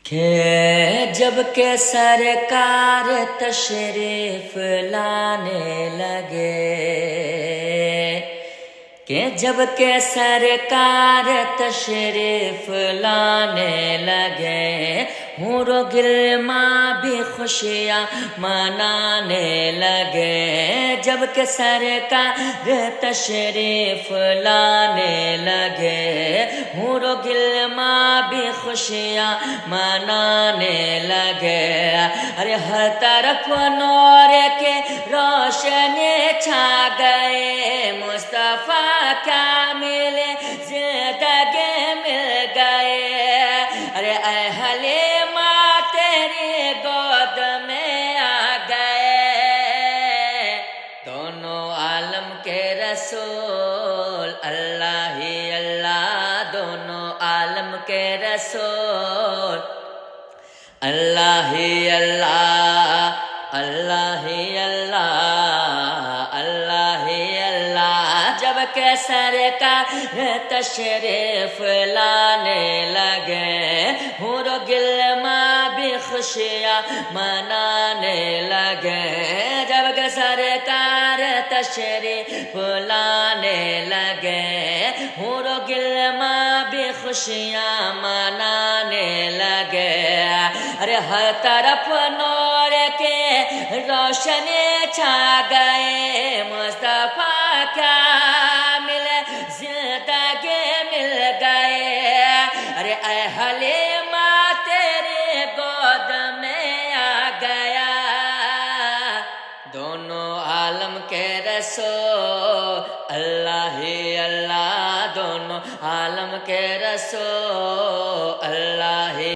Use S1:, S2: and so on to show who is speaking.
S1: کہ جب کہ سرکار تشریف لانے لگے، کہ جب کہ سرکار تشریف لانے لگے، حور و گلماں بھی خوشیاں منانے لگے۔ جب کہ سرکار تشریف لانے لگے، حور و گلماں بھی خوشیاں منانے لگے۔ ارے ہر طرف نور کے روشنی چھا گئے، مصطفیٰ کامل زندگی مل گئے۔ ارے اے حلیمہ تیری گود میں آ گئے، دونوں عالم کے رسول اللہ ہی اللہ، دونوں عالم کے رسول اللہ ہی اللہ، اللہ ہی اللہ، اللہ ہی اللہ۔ جب کہ سرکار تشریف لانے لگے، حور و گلماں بھی خوشیاں منانے لگے۔ جب کہ سرکار تشریف لانے لگے، حور و گلماں بھی خوشیاں منانے لگے۔ ارے ہر طرف نور کے روشنی چھا گئے، مصطفیٰ کامل زندگی مل گئے۔ ارے اے حلیمہ تیرے گود میں آ گیا، دونوں عالم کے رسول اللہ ہی اللہ، دونوں عالم کے رسول اللہ ہی